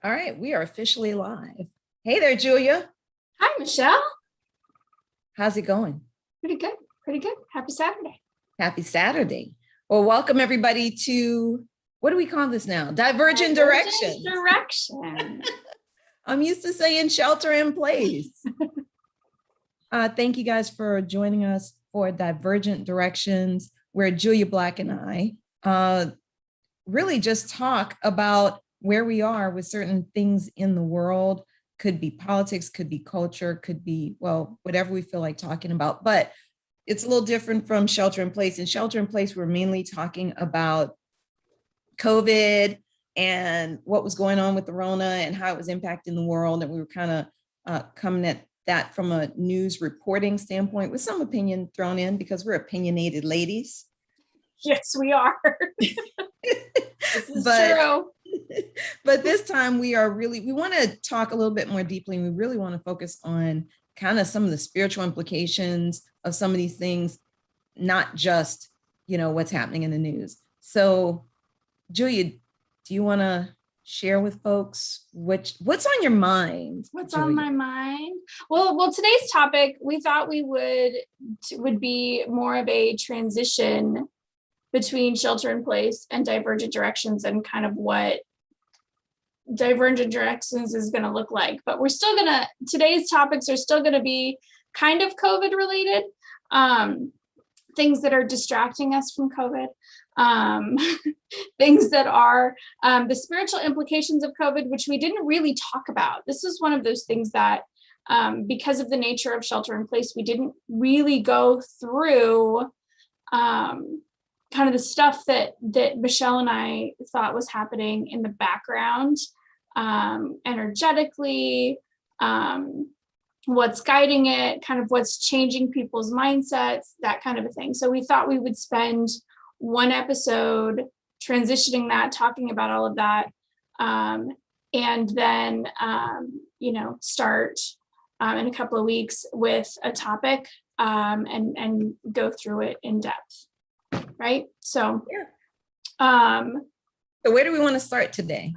All right, we are officially live. Hey there, Julia. Hi, Michelle. How's it going? Pretty good. Pretty good. Happy Saturday. Happy Saturday. Well, welcome everybody to, what do we call this now? Divergent Directions. Direction. I'm used to saying shelter in place. Thank you guys for joining us for Divergent Directions, where Julia Black and I really just talk about where we are with certain things in the world. Could be politics, could be culture, could be, well, whatever we feel like talking about. But it's a little different from shelter in place. In shelter in place, we're mainly talking about COVID and what was going on with the Rona and how it was impacting the world. And we were kind of coming at that from a news reporting standpoint with some opinion thrown in because we're opinionated ladies. Yes, we are. This is true. But this time we want to talk a little bit more deeply, and we really want to focus on kind of some of the spiritual implications of some of these things, not just, what's happening in the news. So, Julia, do you want to share with folks what's on your mind? What's Julia? On my mind? Well, today's topic, we thought we would be more of a transition between shelter in place and divergent directions and kind of what divergent directions is going to look like. But today's topics are still going to be kind of COVID related, things that are distracting us from COVID, things that are the spiritual implications of COVID, which we didn't really talk about. This is one of those things that because of the nature of shelter in place, we didn't really go through kind of the stuff that Michelle and I thought was happening in the background, energetically, what's guiding it, kind of what's changing people's mindsets, that kind of a thing. So we thought we would spend one episode transitioning that, talking about all of that, and then, start in a couple of weeks with a topic and go through it in depth. Right. So, so where do we want to start today?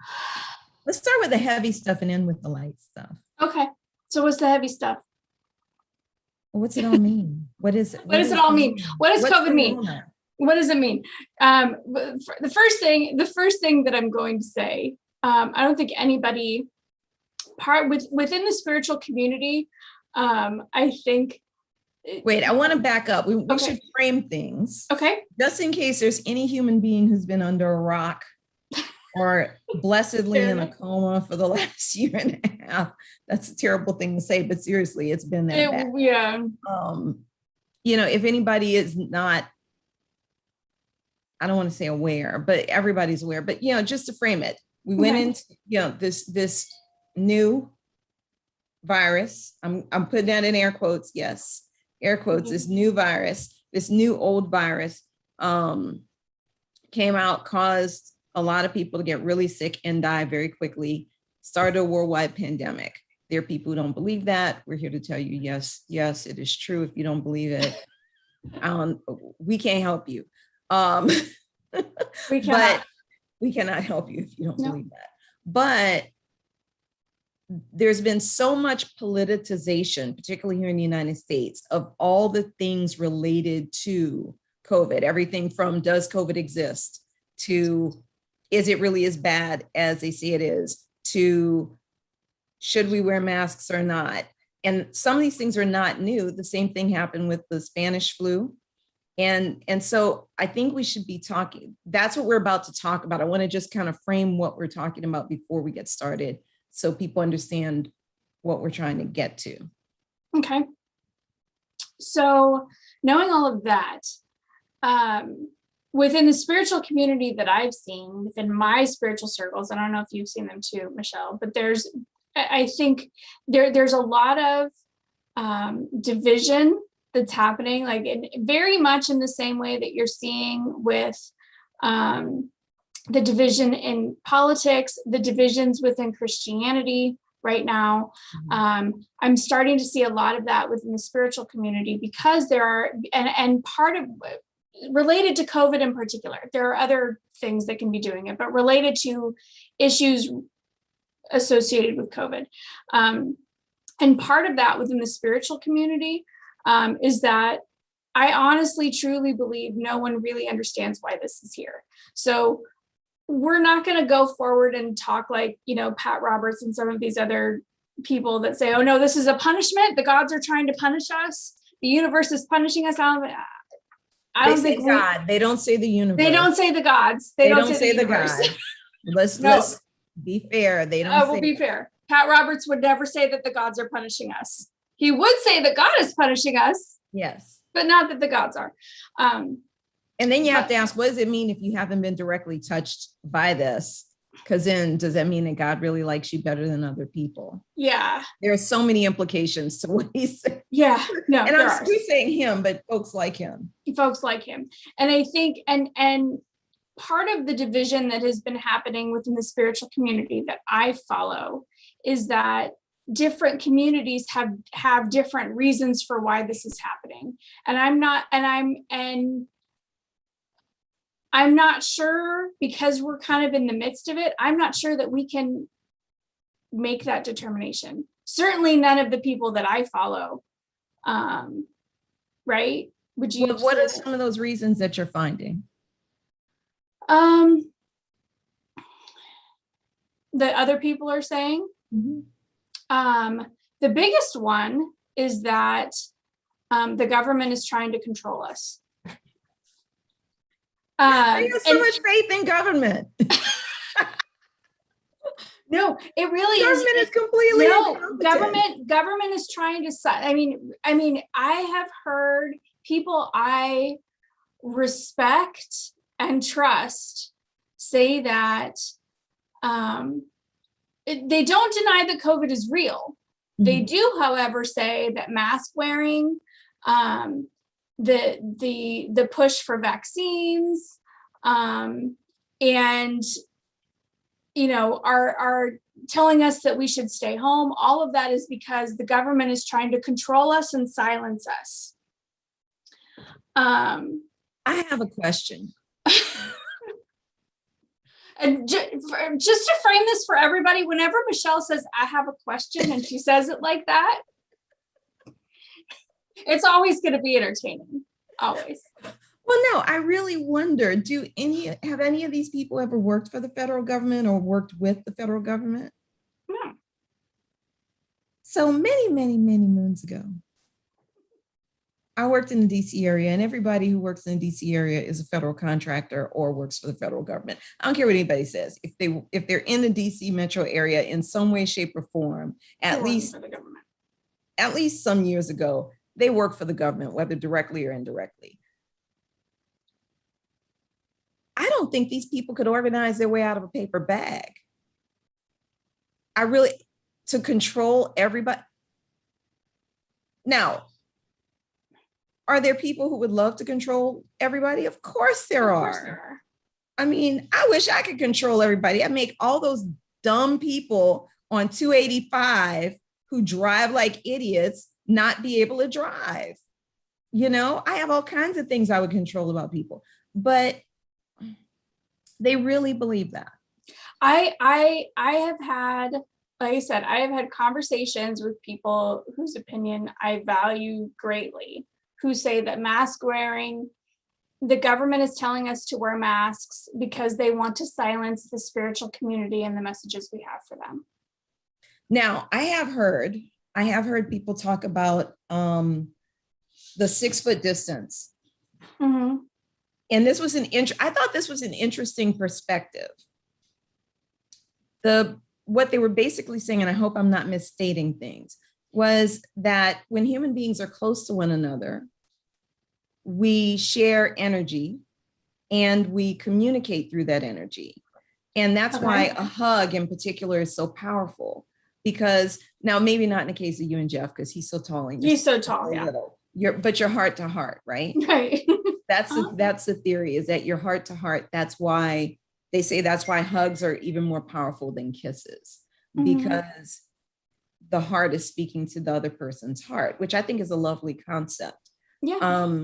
Let's start with the heavy stuff and end with the light stuff. Okay. So what's the heavy stuff? Well, what's it all mean? What does it all mean? What does COVID mean? What does it mean? The first thing that I'm going to say, I don't think anybody within the spiritual community, I think. Wait, I want to back up. We should frame things. Okay. Just in case there's any human being who's been under a rock or blessedly in a coma for the last year and a half. That's a terrible thing to say, but seriously, it's been that bad. Yeah. If anybody is not, I don't want to say aware, but everybody's aware. But just to frame it, we went into this new virus. I'm putting that in air quotes. Yes. Air quotes, this new virus, this new old virus came out, caused a lot of people to get really sick and die very quickly, started a worldwide pandemic. There are people who don't believe that. We're here to tell you, yes, it is true. If you don't believe it, we can't help you. We cannot help you if you don't believe that. But there's been so much politicization, particularly here in the United States, of all the things related to COVID, everything from does COVID exist to is it really as bad as they say it is to should we wear masks or not? And some of these things are not new. The same thing happened with the Spanish flu. And so I think we should be talking. That's what we're about to talk about. I want to just kind of frame what we're talking about before we get started, so people understand what we're trying to get to. Okay. So knowing all of that, within the spiritual community that I've seen, within my spiritual circles, I don't know if you've seen them too, Michelle, but I think there's a lot of division that's happening, like very much in the same way that you're seeing with the division in politics, the divisions within Christianity right now. I'm starting to see a lot of that within the spiritual community because there are, and part of related to COVID in particular, there are other things that can be doing it, but related to issues associated with COVID. And part of that within the spiritual community is that I honestly, truly believe no one really understands why this is here. So we're not going to go forward and talk like, Pat Roberts and some of these other people that say, oh no, this is a punishment. The gods are trying to punish us. The universe is punishing us. I don't think God. They don't say the universe. They don't say the gods. They don't say the gods. Let's be fair. They don't. We'll be fair. Pat Roberts would never say that the gods are punishing us. He would say that God is punishing us. Yes. But not that the gods are. And then you have to ask, what does it mean if you haven't been directly touched by this? Because then does that mean that God really likes you better than other people? Yeah. There are so many implications to what he said. Yeah. No. And I'm saying him, but folks like him. Folks like him. And I think, and part of the division that has been happening within the spiritual community that I follow is that different communities have different reasons for why this is happening. And I'm not sure, because we're kind of in the midst of it, I'm not sure that we can make that determination. Certainly none of the people that I follow. Right? Would you? What are some of those reasons that you're finding? That other people are saying? Mm-hmm. The biggest one is that the government is trying to control us. I have so much faith in government. No, it really government is completely government is trying to. I mean, I have heard people I respect and trust say that they don't deny that COVID is real. Mm-hmm. They do, however, say that mask wearing, the push for vaccines, and are telling us that we should stay home. All of that is because the government is trying to control us and silence us. I have a question. And just to frame this for everybody, whenever Michelle says, I have a question, and she says it like that, it's always going to be entertaining. Always. Well, no, I really wonder, have any of these people ever worked for the federal government or worked with the federal government? No. So many, many, many moons ago, I worked in the DC area, and everybody who works in the DC area is a federal contractor or works for the federal government. I don't care what anybody says. If they're in the DC metro area in some way, shape, or form, at least some years ago, they work for the government, whether directly or indirectly. I don't think these people could organize their way out of a paper bag. To control everybody. Now, are there people who would love to control everybody? Of course there are. I mean, I wish I could control everybody. I make all those dumb people on 285 who drive like idiots not be able to drive. I have all kinds of things I would control about people, but they really believe that. I have had, like I said, I have had conversations with people whose opinion I value greatly, who say that mask wearing, the government is telling us to wear masks because they want to silence the spiritual community and the messages we have for them. Now, I have heard people talk about the 6 foot distance. Mm-hmm. And this was I thought this was an interesting perspective. What they were basically saying, and I hope I'm not misstating things, was that when human beings are close to one another, we share energy and we communicate through that energy. And that's why a hug in particular is so powerful, because now maybe not in the case of you and Jeff, because he's so tall. He's so tall, yeah. But you're heart to heart, right? Right. That's the theory, is that you're heart to heart. That's why they say that's why hugs are even more powerful than kisses, because the heart is speaking to the other person's heart, which I think is a lovely concept. Yeah.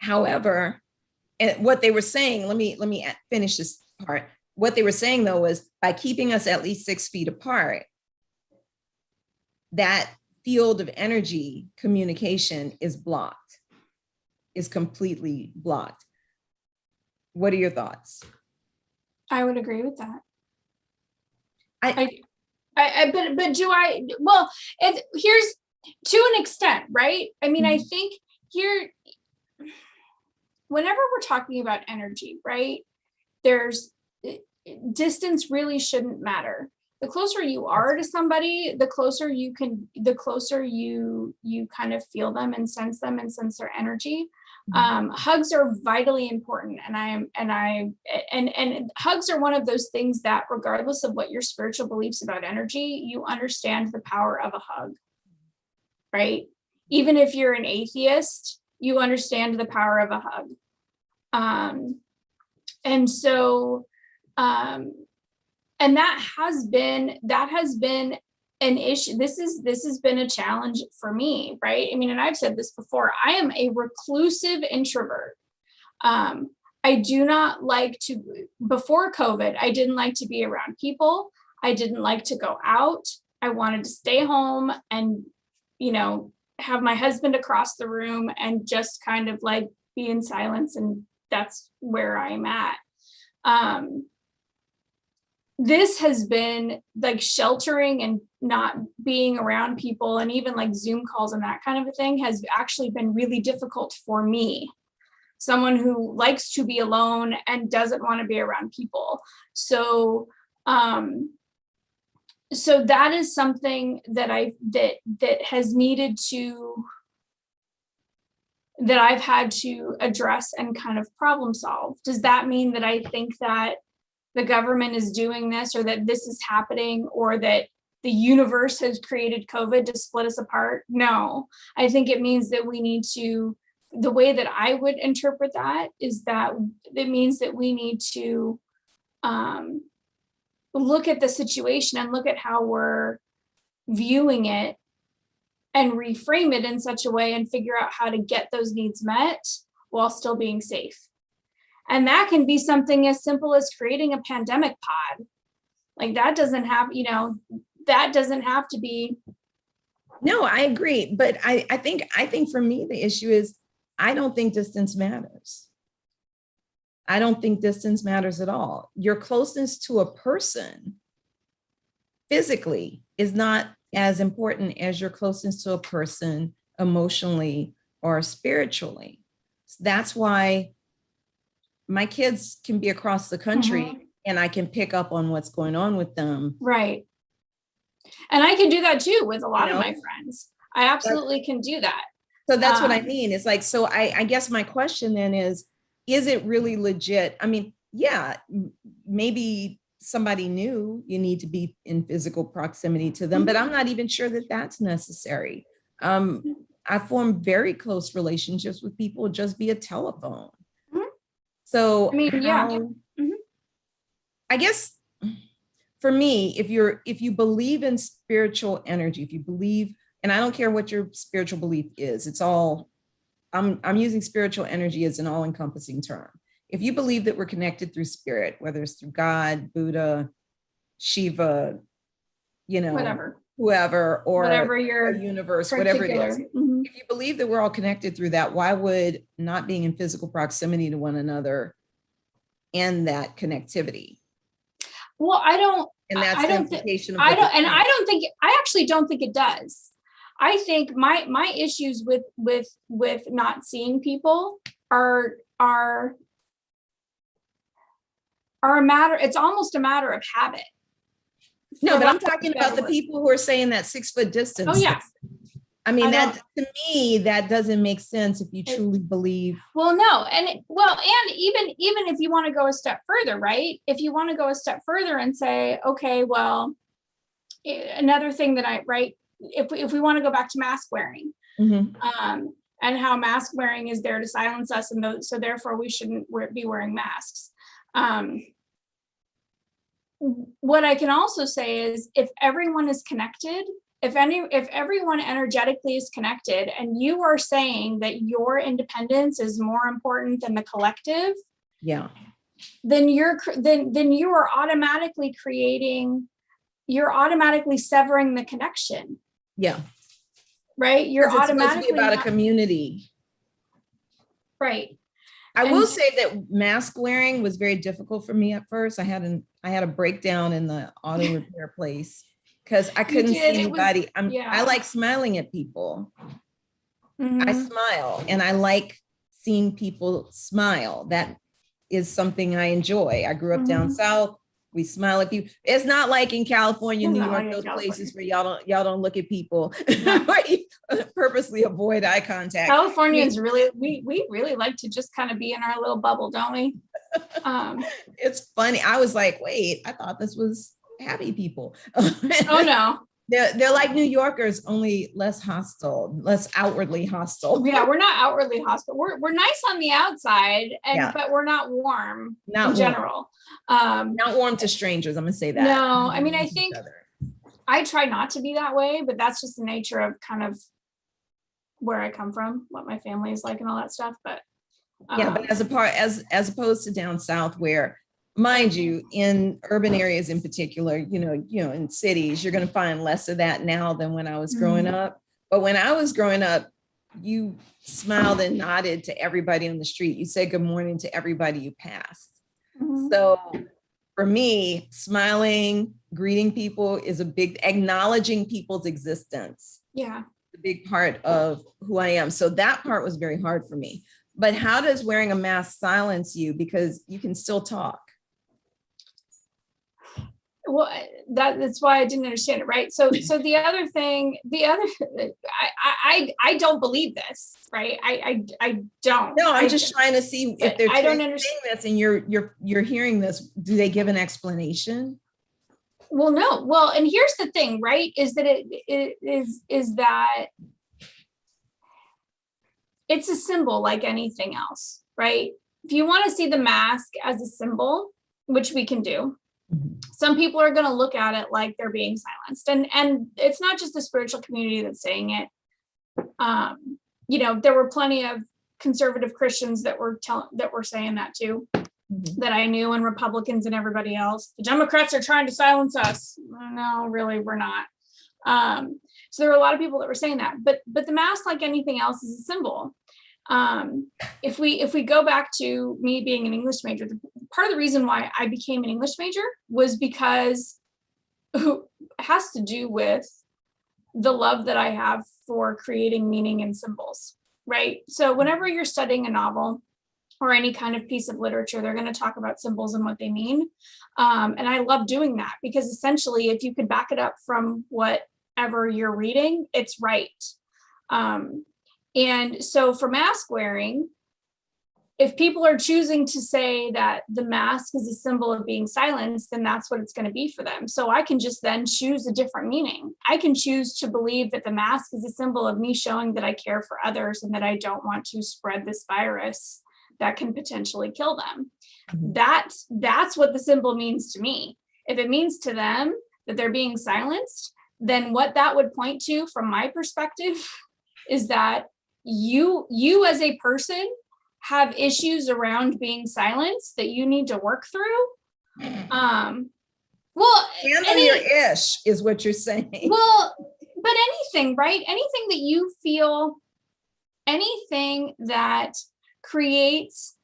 However, what they were saying, let me finish this part. what they were saying though was by keeping us at least 6 feet apart, that field of energy communication is blocked, is completely blocked. What are your thoughts? I would agree with that. I But do I, well, here's to an extent, right? I mean, I think here, whenever we're talking about energy, right, there's distance really shouldn't matter. The closer you are to somebody, the closer you kind of feel them and sense their energy. Hugs are vitally important, and hugs are one of those things that, regardless of what your spiritual beliefs about energy, you understand the power of a hug, right? Even if you're an atheist, you understand the power of a hug. And so, and that has been an issue. This has been a challenge for me, right? I mean, and I've said this before, I am a reclusive introvert. I do not like to, before COVID, I didn't like to be around people. I didn't like to go out. I wanted to stay home and, have my husband across the room and just kind of like be in silence. And that's where I'm at. This has been like sheltering and not being around people, and even like Zoom calls and that kind of a thing has actually been really difficult for me, someone who likes to be alone and doesn't want to be around people. So so that is something that has needed to, that I've had to address and kind of problem solve. Does that mean that I think that the government is doing this, or that this is happening, or that the universe has created COVID to split us apart? No, I think it means that we need to, the way that I would interpret that is that it means that we need to look at the situation and look at how we're viewing it and reframe it in such a way and figure out how to get those needs met while still being safe. And that can be something as simple as creating a pandemic pod. Like that doesn't have, that doesn't have to be. No, I agree. But I think for me, the issue is, I don't think distance matters. I don't think distance matters at all. Your closeness to a person physically is not as important as your closeness to a person emotionally or spiritually. That's why my kids can be across the country and I can pick up on what's going on with them. Right. And I can do that too with a lot of my friends. I absolutely can do that. So that's what I mean. It's like, so I guess my question then is it really legit? I mean, yeah, maybe somebody knew you need to be in physical proximity to them, but I'm not even sure that that's necessary. I form very close relationships with people just via telephone. So I mean, I guess for me, if you believe in spiritual energy, if you believe, and I don't care what your spiritual belief is, it's all, I'm using spiritual energy as an all-encompassing term. If you believe that we're connected through spirit, whether it's through God, Buddha, Shiva, whoever, or whatever your universe, whatever it is. If you believe that we're all connected through that, why would not being in physical proximity to one another end that connectivity? Well, I don't. And that's the implication. I actually don't think it does. I think my issues with not seeing people are a matter. It's almost a matter of habit. No, but I'm talking about the people who are saying that 6 foot distance. Oh yeah. I mean, that to me, that doesn't make sense if you truly believe. Well, no. And even if you want to go a step further, right? If you want to go a step further and say, okay, well, another thing that if we want to go back to mask wearing, and how mask wearing is there to silence us, and so therefore we shouldn't be wearing masks. What I can also say is, if everyone is connected, if everyone energetically is connected, and you are saying that your independence is more important than the collective, then you are automatically you're automatically severing the connection. Yeah. Right. You're Because it's supposed to automatically be about a community. Right. I will say that mask wearing was very difficult for me at first. I had a breakdown in the auto repair place because I couldn't see anybody. I like smiling at people. I smile and I like seeing people smile. That is something I enjoy. I grew up down south. We smile at people. It's not like in California, New York, those places where y'all don't look at people. You purposely avoid eye contact. Californians we really like to just kind of be in our little bubble, don't we? It's funny. I was like, wait, I thought this was happy people. Oh no. They're like New Yorkers, only less hostile, less outwardly hostile. Yeah, we're not outwardly hostile. We're nice on the outside, but we're not warm in general. Not warm to strangers. I'm gonna say that. No, I mean, I think I try not to be that way, but that's just the nature of kind of where I come from, what my family is like, and all that stuff. But but as opposed to down south, where, mind you, in urban areas in particular, in cities, you're going to find less of that now than when I was growing up. But when I was growing up, you smiled and nodded to everybody on the street. You said good morning to everybody you passed. So for me, smiling, greeting people is acknowledging people's existence. Yeah. A big part of who I am. So that part was very hard for me. But how does wearing a mask silence you? Because you can still talk. Well, that's why I didn't understand it, right? So the other thing, I don't believe this, right? I don't. No, I'm just trying to see if they're I don't understand this and you're hearing this. Do they give an explanation? Well, no. Well, and here's the thing, right? Is that is that it's a symbol like anything else, right? If you want to see the mask as a symbol, which we can do, some people are going to look at it like they're being silenced, and it's not just the spiritual community that's saying it. There were plenty of conservative Christians that were saying that too, that I knew, and Republicans and everybody else. The Democrats are trying to silence us. No, really, we're not. So there were a lot of people that were saying that, but the mask, like anything else, is a symbol. If we go back to me being an English major, part of the reason why I became an English major was because it has to do with the love that I have for creating meaning in symbols, right? So whenever you're studying a novel or any kind of piece of literature, they're going to talk about symbols and what they mean. And I love doing that because essentially, if you could back it up from whatever you're reading, it's right. And so for mask wearing, if people are choosing to say that the mask is a symbol of being silenced, then that's what it's going to be for them. So I can just then choose a different meaning. I can choose to believe that the mask is a symbol of me showing that I care for others and that I don't want to spread this virus that can potentially kill them. That's what the symbol means to me. If it means to them that they're being silenced, then what that would point to from my perspective is that you as a person have issues around being silenced that you need to work through. Well, handle your ish is what you're saying. Well, but anything, right? Anything that you feel, anything that creates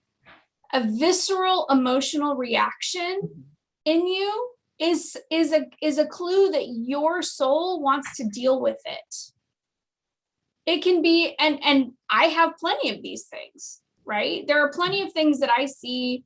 a visceral emotional reaction in you is a clue that your soul wants to deal with it. It can be, and I have plenty of these things, right? There are plenty of things that I see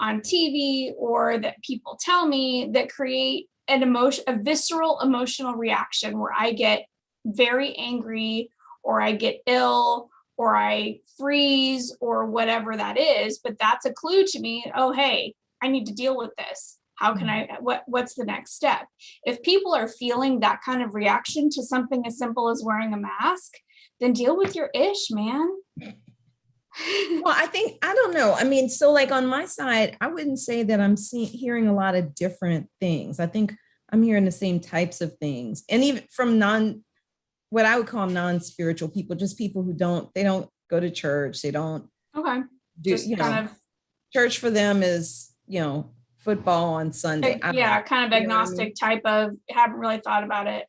on TV or that people tell me that create a visceral emotional reaction where I get very angry or I get ill or I freeze or whatever that is. But that's a clue to me. Oh, hey, I need to deal with this. How can what's the next step? If people are feeling that kind of reaction to something as simple as wearing a mask, then deal with your ish, man. Well, I don't know. I mean, so like on my side, I wouldn't say that I'm hearing a lot of different things. I think I'm hearing the same types of things. And even from what I would call non-spiritual people, just people who don't go to church. They don't do, church for them is football on Sunday. I don't Yeah, know. kind of You know what I agnostic mean? type of, haven't really thought about it.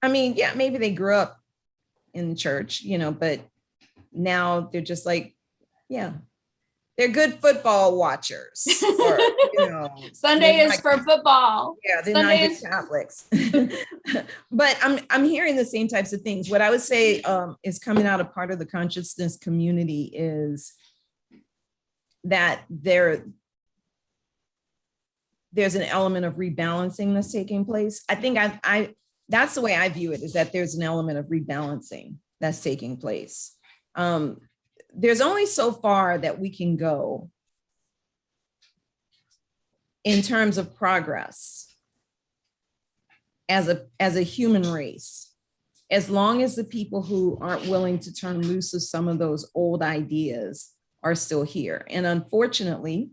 I mean, yeah, maybe they grew up in church, but now they're just like, yeah, they're good football watchers. Or, Sunday is for football. Yeah, they're Sunday not good is Catholics. But I'm hearing the same types of things. What I would say is coming out of part of the consciousness community is that there's an element of rebalancing that's taking place. I think that's the way I view it, is that there's an element of rebalancing that's taking place. There's only so far that we can go in terms of progress as a human race, as long as the people who aren't willing to turn loose of some of those old ideas are still here. And unfortunately,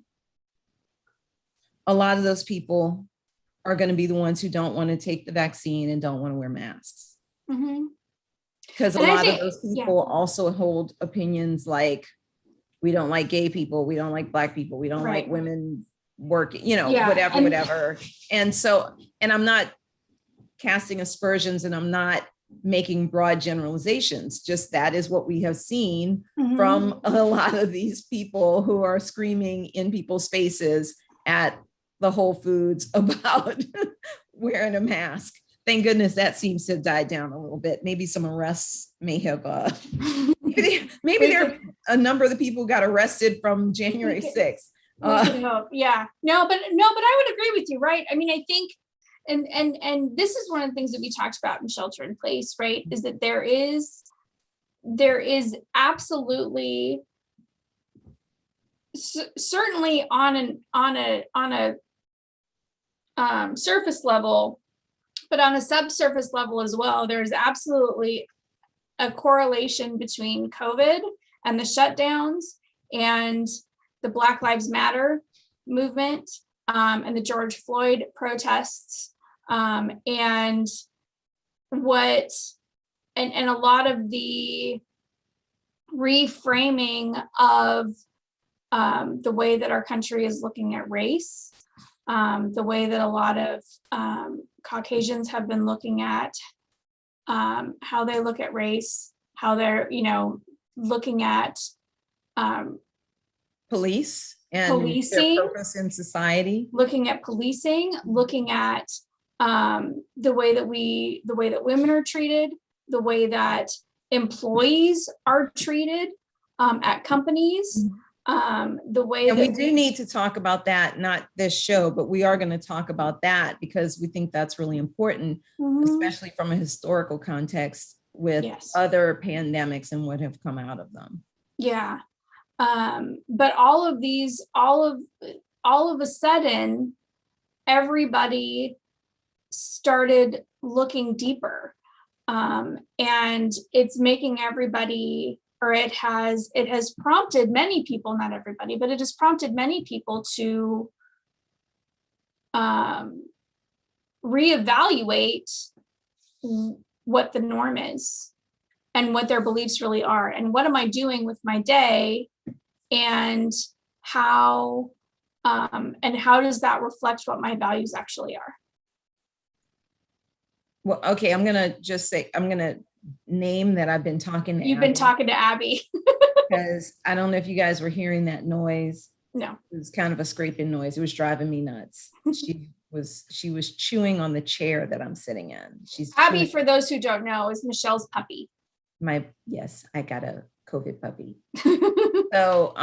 a lot of those people are going to be the ones who don't want to take the vaccine and don't want to wear masks. Because a lot of those people also hold opinions like, we don't like gay people, we don't like Black people, we don't like women working, whatever. And so, and I'm not casting aspersions and I'm not making broad generalizations, just that is what we have seen from a lot of these people who are screaming in people's faces at the Whole Foods about wearing a mask. Thank goodness that seems to have died down a little bit. Maybe some arrests may have, maybe there are a number of the people who got arrested from January 6th. Yeah, no, but I would agree with you, right? I mean, I think, and this is one of the things that we talked about in Shelter in Place, right? Is that there is absolutely, certainly on a surface level, but on a subsurface level as well, there's absolutely a correlation between COVID and the shutdowns and the Black Lives Matter movement, and the George Floyd protests, and a lot of the reframing of the way that our country is looking at race, the way that a lot of Caucasians have been looking at how they look at race, how they're, looking at police and policing, their purpose in society, looking at policing, looking at the way that women are treated, the way that employees are treated at companies. The way and we do need to talk about that, not this show, but we are going to talk about that because we think that's really important, especially from a historical context with other pandemics and what have come out of them. Yeah. But all of a sudden, everybody started looking deeper. And it's making everybody, or it has prompted many people, not everybody, but it has prompted many people to reevaluate what the norm is and what their beliefs really are. And what am I doing with my day? And how does that reflect what my values actually are? Well, okay, I'm going to name that I've been talking to You've been talking to Abby. Because I don't know if you guys were hearing that noise. No. It was kind of a scraping noise. It was driving me nuts. She was chewing on the chair that I'm sitting in. She's Abby, for those who don't know, is Michelle's puppy. Yes, I got a COVID puppy. So,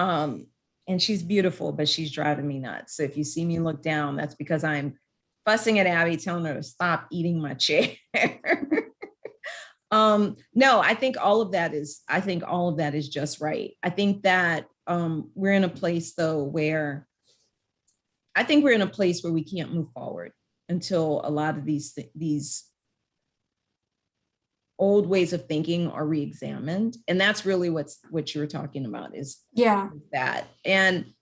and she's beautiful, but she's driving me nuts. So if you see me look down, that's because I'm fussing at Abby, telling her to stop eating my chair. No, I think all of that is just right. I think that we're in a place though where we can't move forward until a lot of these old ways of thinking are re-examined. And that's really what you were talking about is that. And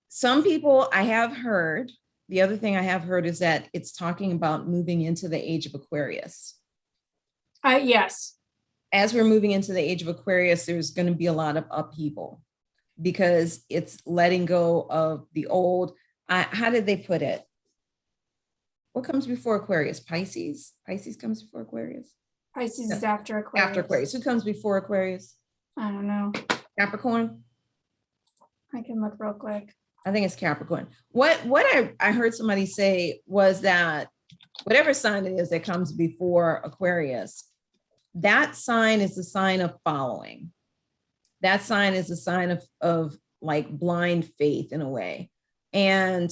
some people I have heard, the other thing I have heard is that it's talking about moving into the age of Aquarius. Yes. As we're moving into the age of Aquarius, there's going to be a lot of upheaval. because it's letting go of the old. How did they put it? What comes before Aquarius? Pisces? Pisces comes before Aquarius? Pisces is after Aquarius. After Aquarius. Who comes before Aquarius? I don't know. Capricorn? I can look real quick. I think it's Capricorn. What I heard somebody say was that whatever sign it is that comes before Aquarius, that sign is a sign of following. That sign is a sign of like blind faith in a way. And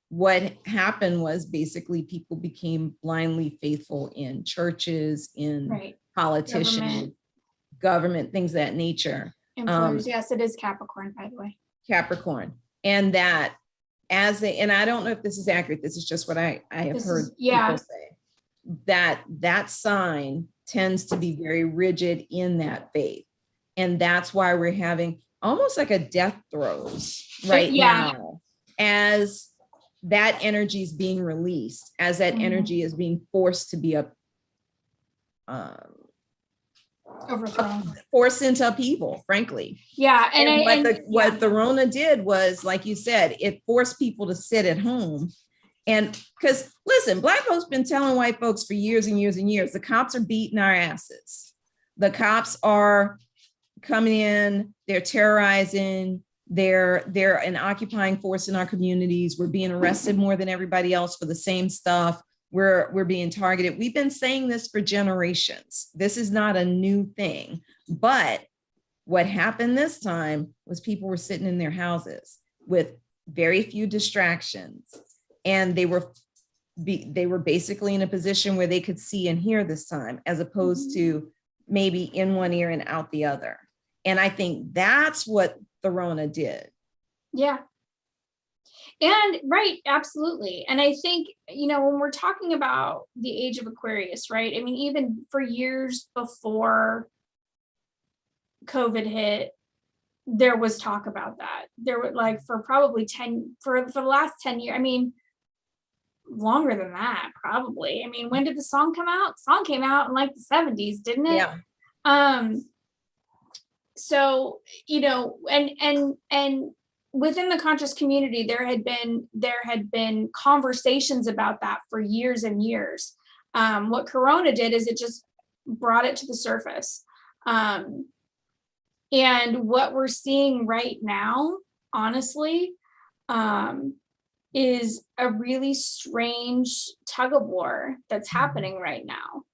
what happened was basically people became blindly faithful in churches, in politicians, government, things of that nature. Yes, it is Capricorn, by the way. Capricorn. And that and I don't know if this is accurate, this is just what I have heard people say, that sign tends to be very rigid in that faith. And that's why we're having almost like a death throes now, as that energy is being released, as that energy is being forced to be overthrown, forced into upheaval, frankly. Yeah. What the Rona did was, like you said, it forced people to sit at home. And because listen, Black folks been telling white folks for years and years and years, the cops are beating our asses. The cops are coming in, they're terrorizing, they're an occupying force in our communities. We're being arrested more than everybody else for the same stuff. We're being targeted. We've been saying this for generations. This is not a new thing. But what happened this time was people were sitting in their houses with very few distractions. And they were basically in a position where they could see and hear this time, as opposed to maybe in one ear and out the other. And I think that's what the Rona did. Yeah. And right, absolutely. And I think, when we're talking about the age of Aquarius, right? I mean, even for years before COVID hit, there was talk about that. There were for probably for the last 10 years, I mean, longer than that, probably. I mean, when did the song come out? The song came out in like the 70s, didn't it? Yeah. So, and within the conscious community, there had been conversations about that for years and years. What Corona did is it just brought it to the surface. And what we're seeing right now, honestly, is a really strange tug of war that's happening right now.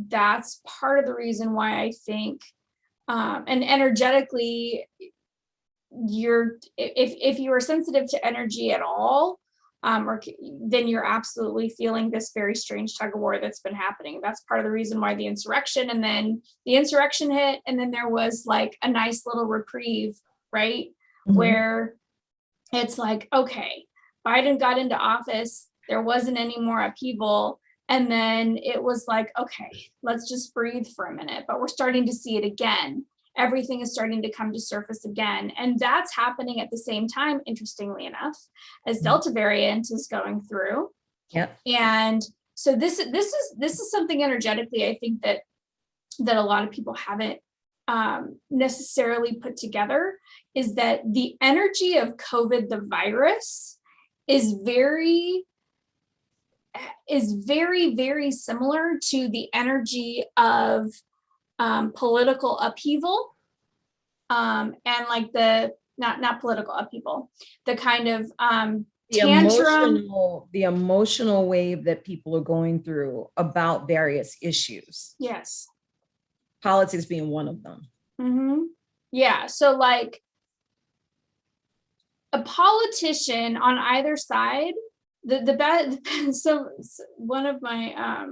That's part of the reason why I think, and energetically, if you are sensitive to energy at all, then you're absolutely feeling this very strange tug of war that's been happening. That's part of the reason why the insurrection hit, and then there was like a nice little reprieve, right? Where it's like, okay, Biden got into office, there wasn't any more upheaval, and then it was like, okay, let's just breathe for a minute. But we're starting to see it again. Everything is starting to come to surface again. And that's happening at the same time, interestingly enough, as Delta variant is going through. Yep. And so this is something energetically, I think that a lot of people haven't necessarily put together, is that the energy of COVID, the virus, is very, very similar to the energy of political upheaval, and like the not political upheaval, the kind of the emotional wave that people are going through about various issues. Yes. Politics being one of them. Yeah. So like a politician on either side, the bad. So one of my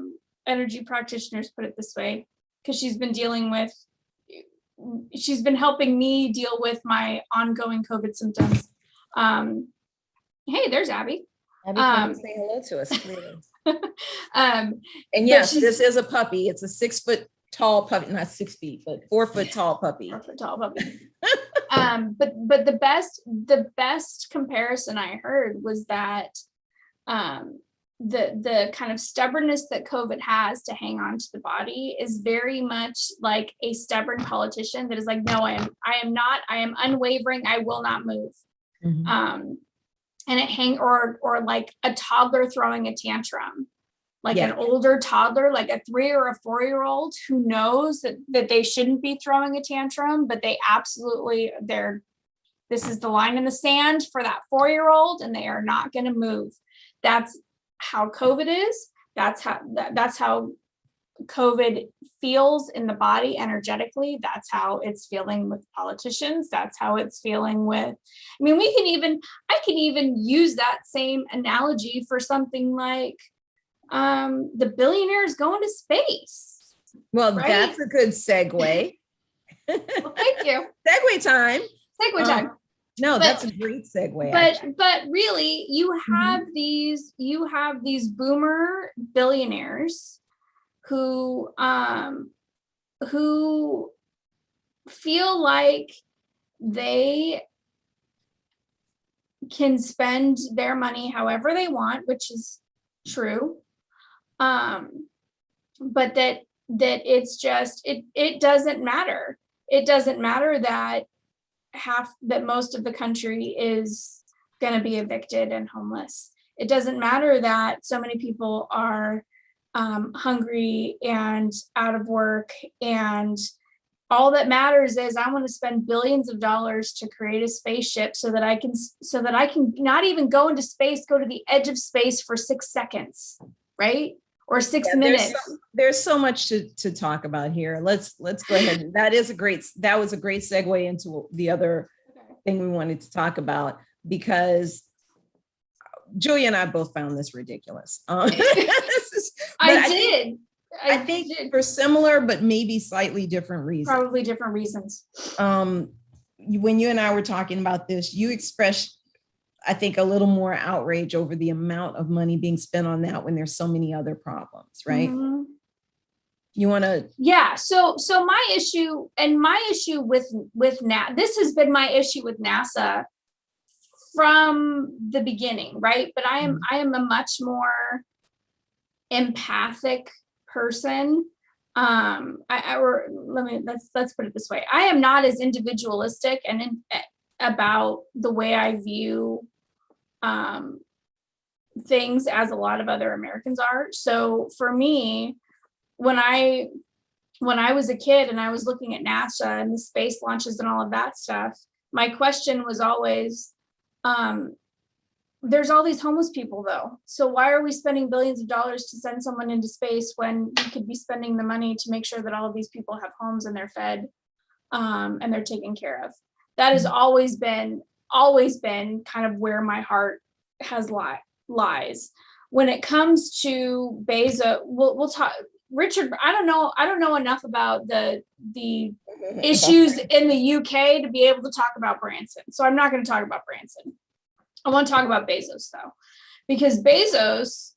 energy practitioners put it this way, because she's been helping me deal with my ongoing COVID symptoms. Hey, there's Abby. Abby, come say hello to us, please. And yes, this is a puppy. It's a 6 foot tall puppy, not 6 feet, but 4 foot tall puppy. 4 foot tall puppy. But the best comparison I heard was that the kind of stubbornness that COVID has to hang on to the body is very much like a stubborn politician that is like, no, I am unwavering. I will not move. Mhm. And it or like a toddler throwing a tantrum, like Yeah. an older toddler, like a 3 or a 4-year-old who knows that they shouldn't be throwing a tantrum, but they absolutely, this is the line in the sand for that 4-year-old, and they are not going to move. That's how COVID is. That's how COVID feels in the body energetically. That's how it's feeling with politicians. That's how it's feeling with, I mean, I can even use that same analogy for something like the billionaires going to space. Well, right? that's a good segue. Well, thank you. Segue time. Segue time. No, But- that's a great segue. But really, you have these boomer billionaires who feel like they can spend their money however they want, which is true. But that it's just it doesn't matter. It doesn't matter that most of the country is going to be evicted and homeless. It doesn't matter that so many people are hungry and out of work, and all that matters is I want to spend billions of dollars to create a spaceship so that I can not even go into space, go to the edge of space for 6 seconds, right? Or 6 minutes. There's so much to talk about here. Let's go ahead. That was a great segue into the other thing we wanted to talk about, because Julia and I both found this ridiculous. I think for similar but maybe slightly different reasons. Probably different reasons. When you and I were talking about this, you expressed, I think, a little more outrage over the amount of money being spent on that when there's so many other problems, right? Mm-hmm. You want to? Yeah. So my issue with NASA, this has been my issue with NASA from the beginning, right? But I am a much more empathic person. Let's put it this way. I am not as individualistic and about the way I view things as a lot of other Americans are. So for me, when I was a kid and I was looking at NASA and the space launches and all of that stuff, my question was always, there's all these homeless people though. So why are we spending billions of dollars to send someone into space when we could be spending the money to make sure that all of these people have homes and they're fed and they're taken care of? That has always been kind of where my heart has lies. When it comes to Bezos, we'll talk. Richard, I don't know enough about the issues in the UK to be able to talk about Branson. So I'm not going to talk about Branson. I want to talk about Bezos though, because Bezos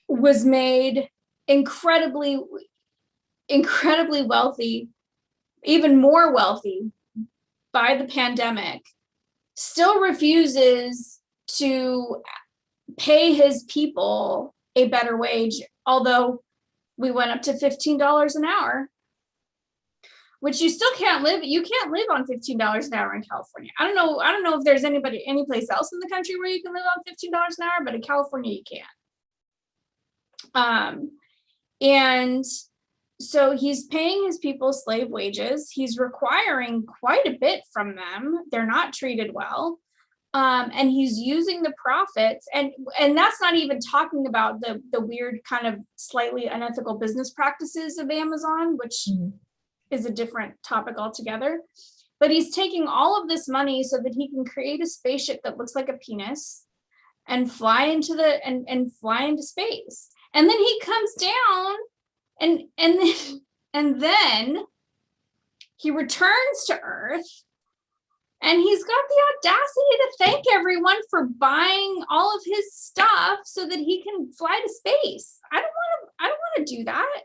was made incredibly wealthy, even more wealthy by the pandemic, still refuses to pay his people a better wage, although we went up to $15 an hour, which you still can't live on $15 an hour in California. I don't know if there's any place else in the country where you can live on $15 an hour, but in California you can. And so he's paying his people slave wages. He's requiring quite a bit from them. They're not treated well. And he's using the profits, and that's not even talking about the weird kind of slightly unethical business practices of Amazon, which is a different topic altogether. But he's taking all of this money so that he can create a spaceship that looks like a penis and fly into space. And then he comes down and then he returns to Earth. And he's got the audacity to thank everyone for buying all of his stuff so that he can fly to space. I don't want to do that.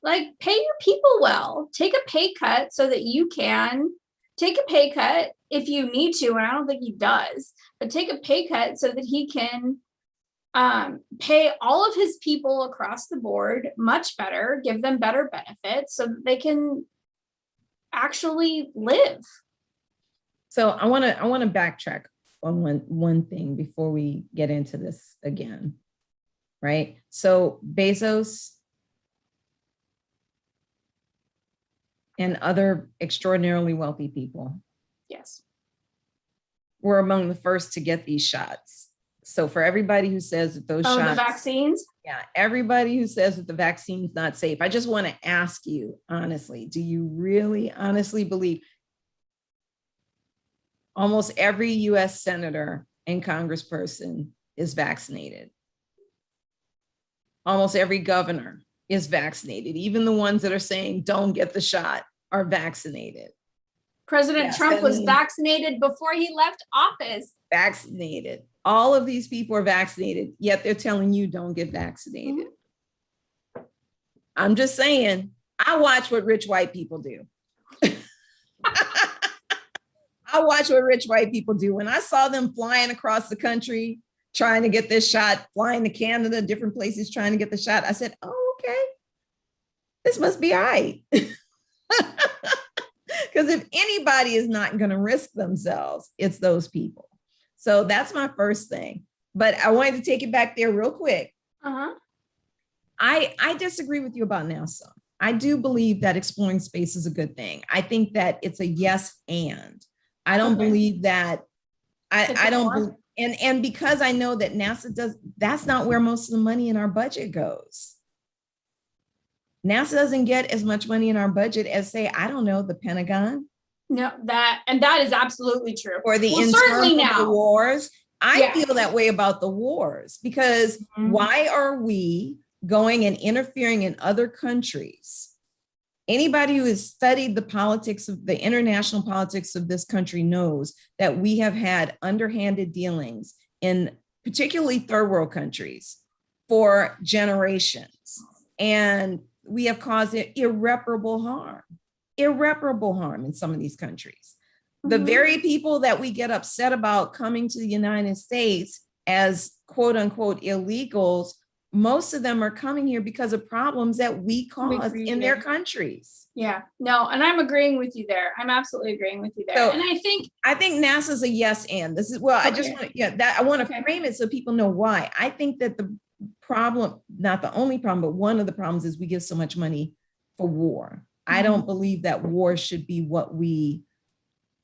Like, pay your people well. Take a pay cut so that you can take a pay cut if you need to, and I don't think he does. But take a pay cut so that he can pay all of his people across the board much better, give them better benefits so that they can actually live. So I want to backtrack on one thing before we get into this again, right? So Bezos and other extraordinarily wealthy people, yes, were among the first to get these shots. So for everybody who says that those shots, the vaccines, yeah, everybody who says that the vaccine is not safe, I just want to ask you honestly, do you really honestly believe almost every US senator and congressperson is vaccinated? Almost every governor is vaccinated. Even the ones that are saying don't get the shot are vaccinated. President Trump was vaccinated before he left office. Vaccinated. All of these people are vaccinated, yet they're telling you don't get vaccinated. Mm-hmm. I'm just saying, I watch what rich white people do. I watch what rich white people do. When I saw them flying across the country, trying to get this shot, flying to Canada, different places trying to get the shot, I said, oh, okay, this must be all right. Because if anybody is not going to risk themselves, it's those people. So that's my first thing. But I wanted to take it back there real quick. Uh-huh. I disagree with you about NASA. I do believe that exploring space is a good thing. I think that it's a yes and. I don't believe that. I don't. And because I know that NASA does, that's not where most of the money in our budget goes. NASA doesn't get as much money in our budget as, say, I don't know, the Pentagon. No, that is absolutely true. Or the internal wars. I feel that way about the wars because why are we going and interfering in other countries? Anybody who has studied the politics of the international politics of this country knows that we have had underhanded dealings in particularly third world countries for generations. And we have caused irreparable harm in some of these countries. The very people that we get upset about coming to the United States as quote unquote illegals, most of them are coming here because of problems that we caused in their countries. Yeah, no, and I'm agreeing with you there. I'm absolutely agreeing with you there. So, and I think NASA's a yes and. This is I just want I want to frame it so people know why. I think that the problem, not the only problem, but one of the problems is we give so much money for war. I don't believe that war should be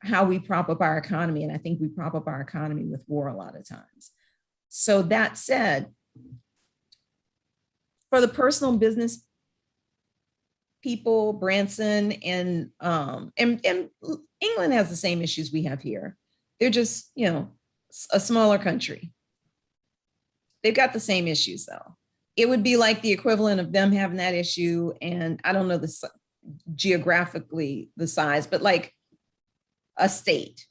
how we prop up our economy. And I think we prop up our economy with war a lot of times. So that said, for the personal and business people, Branson and England has the same issues we have here. They're just, a smaller country. They've got the same issues though. It would be like the equivalent of them having that issue. And I don't know geographically the size, but like a state,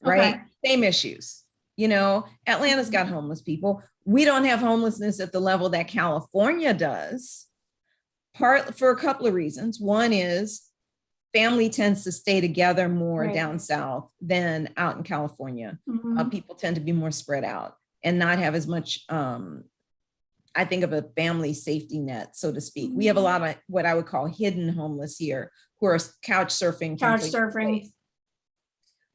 right? Okay. Same issues. Atlanta's got homeless people. We don't have homelessness at the level that California does, for a couple of reasons. One is family tends to stay together more down south than out in California. People tend to be more spread out and not have as much, I think, of a family safety net, so to speak. We have a lot of what I would call hidden homeless here who are couch surfing.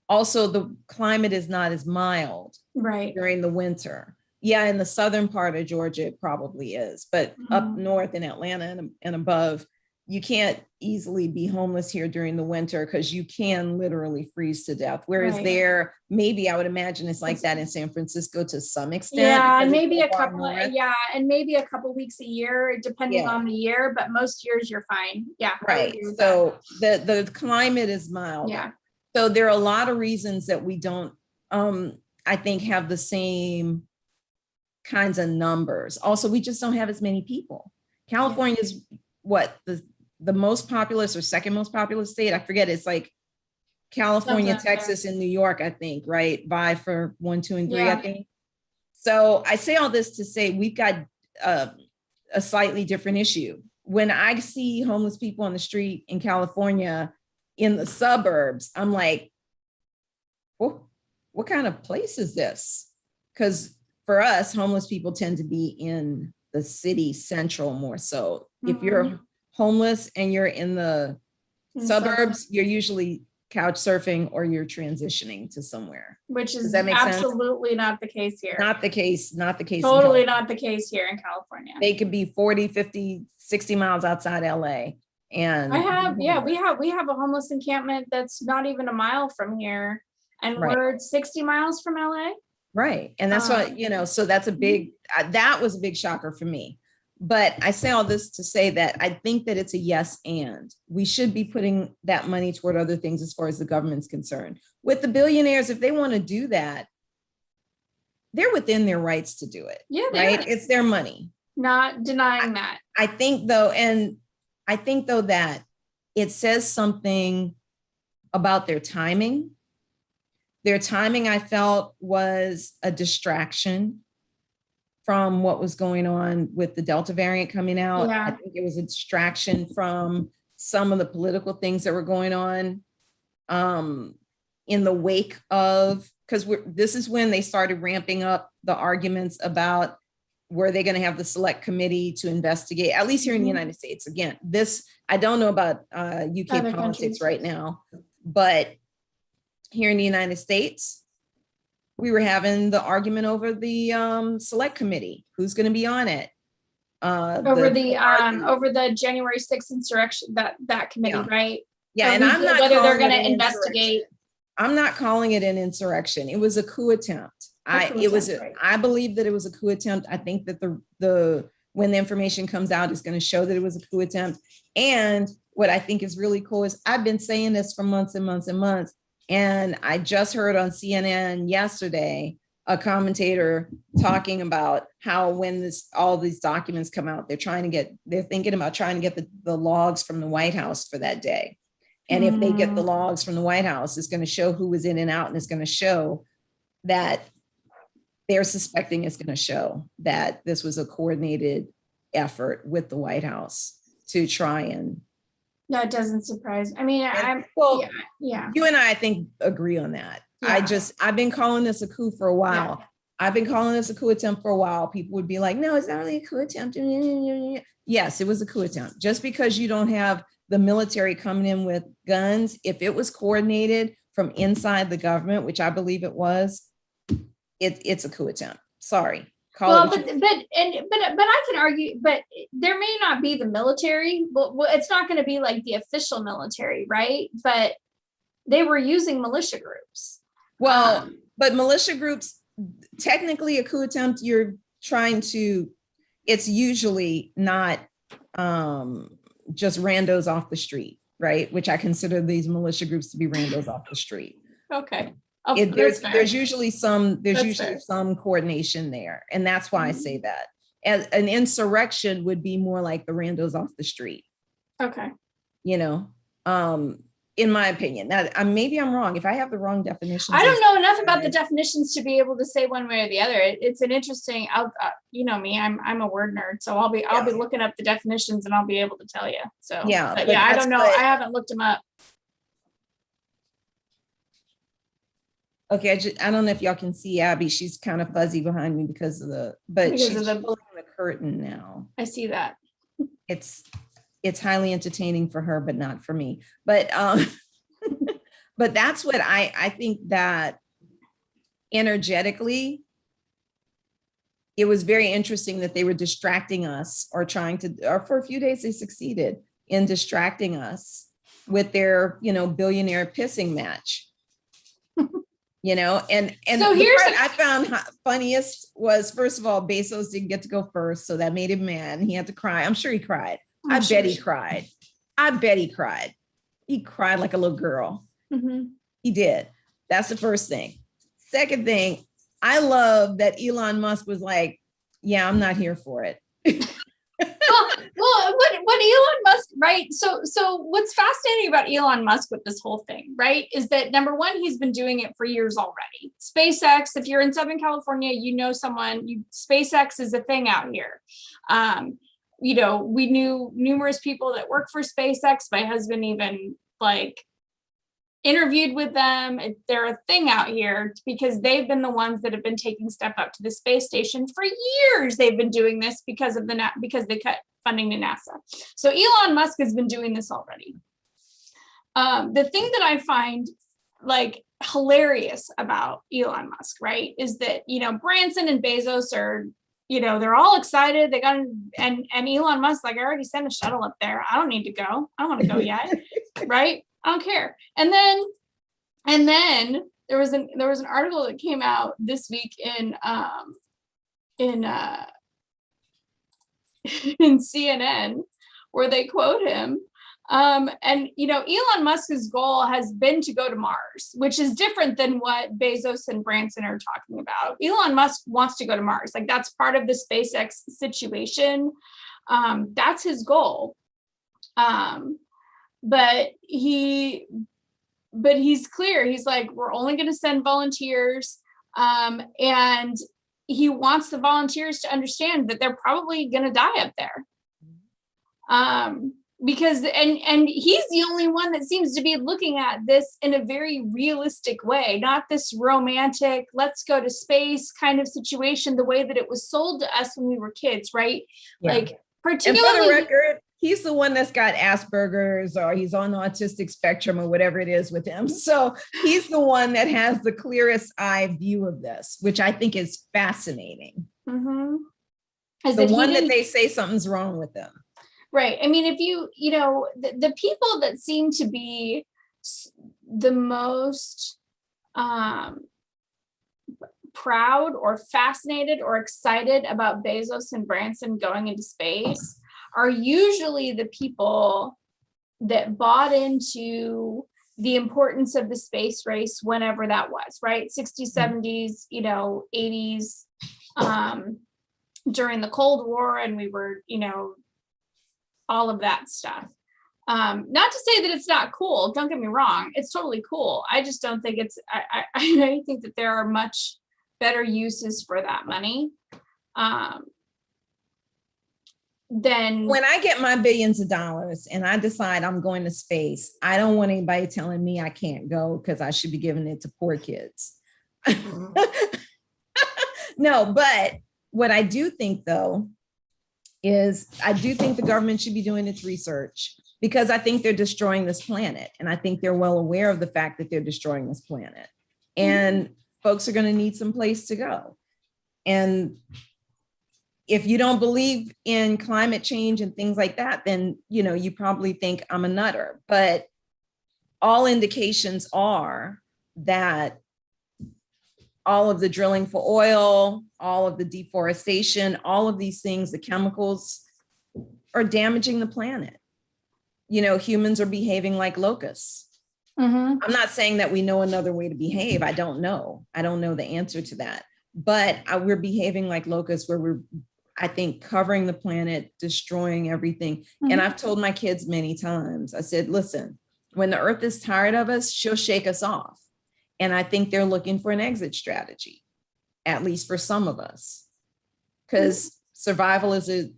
Also, the climate is not as mild during the winter. Yeah, in the southern part of Georgia, it probably is. But up north in Atlanta and above, you can't easily be homeless here during the winter because you can literally freeze to death. Whereas there, maybe I would imagine it's like that in San Francisco to some extent. Yeah, maybe a couple weeks a year, depending on the year, but most years you're fine. Yeah. Right. So the climate is mild. Yeah. So there are a lot of reasons that we don't, I think, have the same kinds of numbers. Also, we just don't have as many people. California is what, the most populous or second most populous state? I forget. It's like California, Texas, and New York, I think, right? Vie for 1, 2, and 3, I think. So I say all this to say we've got a slightly different issue. When I see homeless people on the street in California, in the suburbs, I'm like, well, what kind of place is this? Because for us, homeless people tend to be in the city central more so. If you're homeless and you're in the suburbs, you're usually couch surfing or you're transitioning to somewhere. Which is Does that make sense? absolutely not the case here. Not the case, not the case. Totally not the case here in California. They could be 40, 50, 60 miles outside LA. And we have a homeless encampment that's not even a mile from here. And Right. we're 60 miles from LA. Right. And that's what, so that's a big, that was a big shocker for me. But I say all this to say that I think that it's a yes, and we should be putting that money toward other things as far as the government's concerned. With the billionaires, if they want to do that, they're within their rights to do it. Yeah, right. It's their money. Not denying that. I think though that it says something about their timing. Their timing, I felt, was a distraction from what was going on with the Delta variant coming out. Yeah. I think it was a distraction from some of the political things that were going on in the wake of, because this is when they started ramping up the arguments about were they going to have the select committee to investigate, at least here in the United States. Again, this, I don't know about UK Other politics countries. right now, but here in the United States, we were having the argument over the select committee. Who's going to be on it? Over the January 6th insurrection, that committee, Yeah. right? Yeah, and I'm not whether they're calling going it to an investigate. I'm not calling it an insurrection. It was a coup attempt. I believe that it was a coup attempt. I think that the when the information comes out, it's going to show that it was a coup attempt. And what I think is really cool is I've been saying this for months and months and months. And I just heard on CNN yesterday a commentator talking about how when all these documents come out, they're thinking about trying to get the logs from the White House for that day. And if they get the logs from the White House, it's going to show who was in and out, and it's going to show that they're suspecting, it's going to show that this was a coordinated effort with the White House to try and. That doesn't surprise. I mean, yeah. You and I think agree on that. Yeah. I've been calling this a coup for a while. Yeah. I've been calling this a coup attempt for a while. People would be like, no, it's not really a coup attempt. Yes, it was a coup attempt. Just because you don't have the military coming in with guns, if it was coordinated from inside the government, which I believe it was, it's a coup attempt. Sorry. But I can argue, but there may not be the military, but it's not going to be like the official military, right? But they were using militia groups. Well, but militia groups, technically a coup attempt, it's usually not just randos off the street, right? Which I consider these militia groups to be randos off the street. Okay. There's usually some coordination there. And that's why I say that. As an insurrection would be more like the randos off the street. Okay. In my opinion, that maybe I'm wrong. If I have the wrong definition, I don't know enough about the definitions to be able to say one way or the other. It's an interesting. You know me. I'm a word nerd, so I'll be looking up the definitions and I'll be able to tell you. So yeah, but I don't know. I haven't looked them up. Okay, I don't know if y'all can see Abby. She's kind of fuzzy behind me because she's pulling the curtain now. I see that. It's highly entertaining for her, but not for me. But but that's what I think, that energetically, it was very interesting that they were distracting us or for a few days they succeeded in distracting us with their, billionaire pissing match. And so the part I found funniest was, first of all, Bezos didn't get to go first, so that made him mad and he had to cry. I'm sure he cried. I bet he cried. He cried like a little girl. Mm-hmm. He did. That's the first thing. Second thing, I love that Elon Musk was like, yeah, I'm not here for it. Well, what Elon Musk, right? So what's fascinating about Elon Musk with this whole thing, right, is that number one, he's been doing it for years already. SpaceX, if you're in Southern California, SpaceX is a thing out here. We knew numerous people that work for SpaceX. My husband even interviewed with them. They're a thing out here because they've been the ones that have been taking stuff up to the space station for years. They've been doing this because of because they cut funding to NASA. So Elon Musk has been doing this already. The thing that I find like hilarious about Elon Musk, right, is that, you know, Branson and Bezos are, you know, they're all excited. They got, and Elon Musk, like, I already sent a shuttle up there. I don't need to go. I don't want to go yet. Right. I don't care. And then there was an article that came out this week in CNN where they quote him. And, you know, Elon Musk's goal has been to go to Mars, which is different than what Bezos and Branson are talking about. Elon Musk wants to go to Mars. Like, that's part of the SpaceX situation. That's his goal. But he's clear. He's like, we're only going to send volunteers. And he wants the volunteers to understand that they're probably going to die up there. Because and he's the only one that seems to be looking at this in a very realistic way, not this romantic, let's go to space kind of situation, the way that it was sold to us when we were kids, right? Yeah. Like, particularly, and for the record, he's the one that's got Asperger's, or he's on the autistic spectrum, or whatever it is with him. So he's the one that has the clearest eye view of this, which I think is fascinating. Mm-hmm. The one that they say something's wrong with them. Right. I mean, if you know, the people that seem to be the most proud or fascinated or excited about Bezos and Branson going into space are usually the people that bought into the importance of the space race whenever that was, right? 60s, 70s, you know, 80s, during the Cold War, and we were, you know, all of that stuff. Not to say that it's not cool. Don't get me wrong. It's totally cool. I just don't think it's, I think that there are much better uses for that money. Then when I get my billions of dollars and I decide I'm going to space, I don't want anybody telling me I can't go because I should be giving it to poor kids. No, but what I do think, though, is I do think the government should be doing its research, because I think they're destroying this planet. And I think they're well aware of the fact that they're destroying this planet. And folks are going to need some place to go. And if you don't believe in climate change and things like that, then, you know, you probably think I'm a nutter. But all indications are that all of the drilling for oil, all of the deforestation, all of these things, the chemicals are damaging the planet. You know, humans are behaving like locusts. Mm-hmm. I'm not saying that we know another way to behave. I don't know. I don't know the answer to that. But we're behaving like locusts, where we're, I think, covering the planet, destroying everything. Mm-hmm. And I've told my kids many times, I said, listen, when the earth is tired of us, she'll shake us off. And I think they're looking for an exit strategy, at least for some of us, because survival is a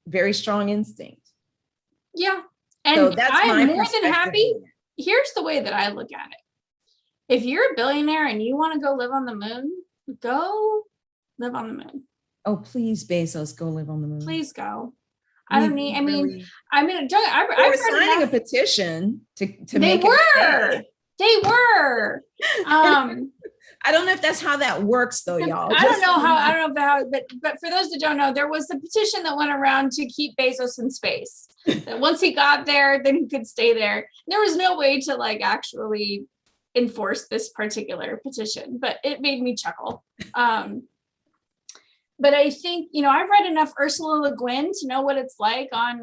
very strong instinct. Yeah. And so I'm more than happy. Here's the way that I look at it. If you're a billionaire and you want to go live on the moon, go live on the moon. Oh, please, Bezos, go live on the moon. Please go. I don't need, I mean, we're signing a petition to make it. They were. I don't know if that's how that works, though, y'all. I don't know how, but for those that don't know, there was a petition that went around to keep Bezos in space. That once he got there, then he could stay there. There was no way to like actually enforce this particular petition, but it made me chuckle. But I think, you know, I've read enough Ursula Le Guin to know what it's like on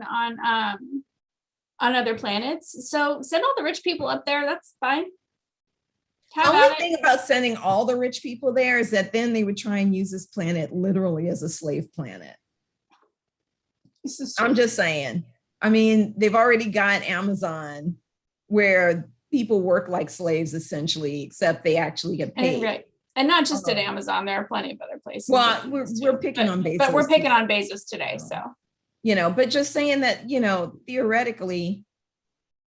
other planets. So send all the rich people up there. That's fine. The only thing about sending all the rich people there is that then they would try and use this planet literally as a slave planet. I'm just saying. I mean, they've already got Amazon where people work like slaves, essentially, except they actually get paid. Right. And not just at Amazon. There are plenty of other places. Well, we're picking on Bezos. But we're picking on Bezos today, so. You know, but just saying that, you know, theoretically,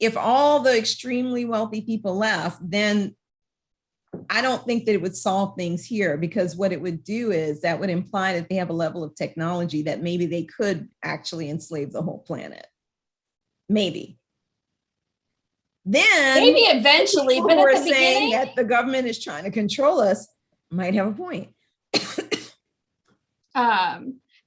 if all the extremely wealthy people left, then I don't think that it would solve things here, because what it would do is that would imply that they have a level of technology that maybe they could actually enslave the whole planet. Maybe. Then maybe eventually, people but who at are the saying beginning, that the government is trying to control us might have a point.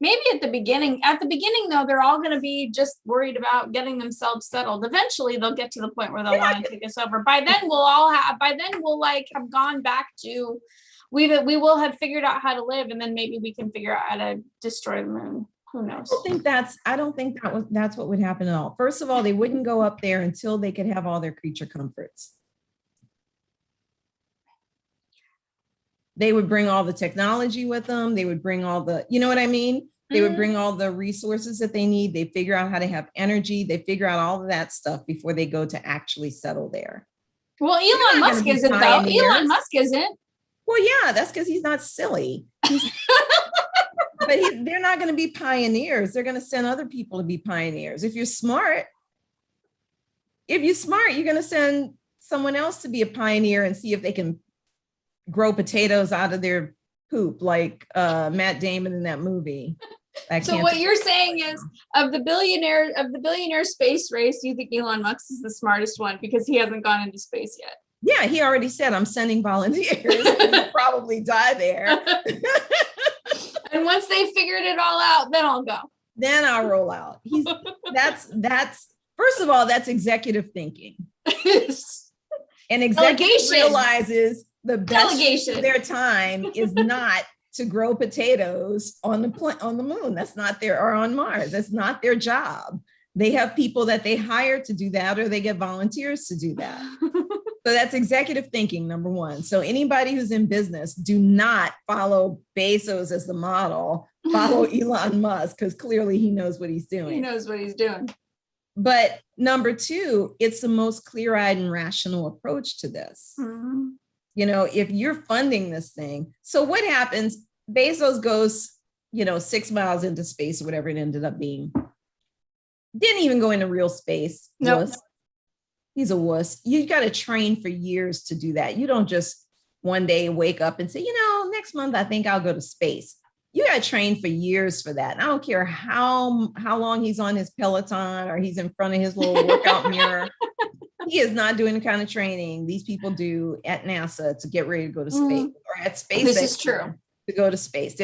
maybe at the beginning though, they're all going to be just worried about getting themselves settled. Eventually they'll get to the point where they'll want to take us over. By then we'll like have gone back to, we will have figured out how to live, and then maybe we can figure out how to destroy the moon. Who knows? I don't think that's what would happen at all. First of all, they wouldn't go up there until they could have all their creature comforts. They would bring all the technology with them. They would bring all the, you know what I mean? They would bring all the resources that they need. They figure out how to have energy. They figure out all of that stuff before they go to actually settle there. Well, Elon Musk isn't though. Elon Musk isn't. Well, yeah, that's because he's not silly. But they're not going to be pioneers. They're going to send other people to be pioneers. If you're smart, you're going to send someone else to be a pioneer and see if they can grow potatoes out of their poop, like Matt Damon in that movie. So what you're saying is, of the billionaire space race, you think Elon Musk is the smartest one because he hasn't gone into space yet? Yeah, he already said, I'm sending volunteers. He'll probably die there. And once they figured it all out, then I'll go. Then I'll roll out. That's first of all, that's executive thinking. And executive realizes the best use of their time is not to grow potatoes on the moon. That's not or on Mars. That's not their job. They have people that they hire to do that, or they get volunteers to do that. So that's executive thinking, number one. So anybody who's in business, do not follow Bezos as the model. Follow Elon Musk, because clearly he knows what he's doing. He knows what he's doing. But number two, it's the most clear-eyed and rational approach to this. Mm-hmm. You know, if you're funding this thing, so what happens? Bezos goes, 6 miles into space, or whatever it ended up being. Didn't even go into real space. Nope. He's a wuss. You got to train for years to do that. You don't just one day wake up and say, next month I think I'll go to space. You got to train for years for that. And I don't care how long he's on his Peloton or he's in front of his little workout mirror. He is not doing the kind of training these people do at NASA to get ready to go to space, or at SpaceX. This is true. To go to space.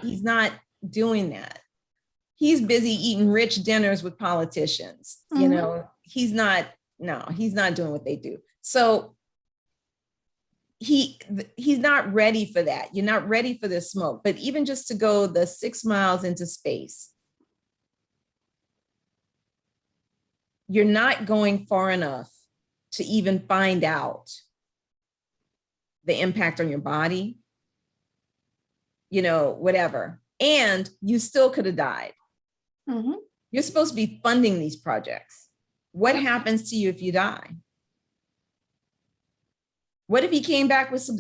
He's not doing that. He's busy eating rich dinners with politicians. Mm-hmm. He's not doing what they do. So he's not ready for that. You're not ready for this smoke. But even just to go the 6 miles into space, you're not going far enough to even find out the impact on your body, whatever. And you still could have died. Mm-hmm. You're supposed to be funding these projects. What happens to you if you die? What if he came back with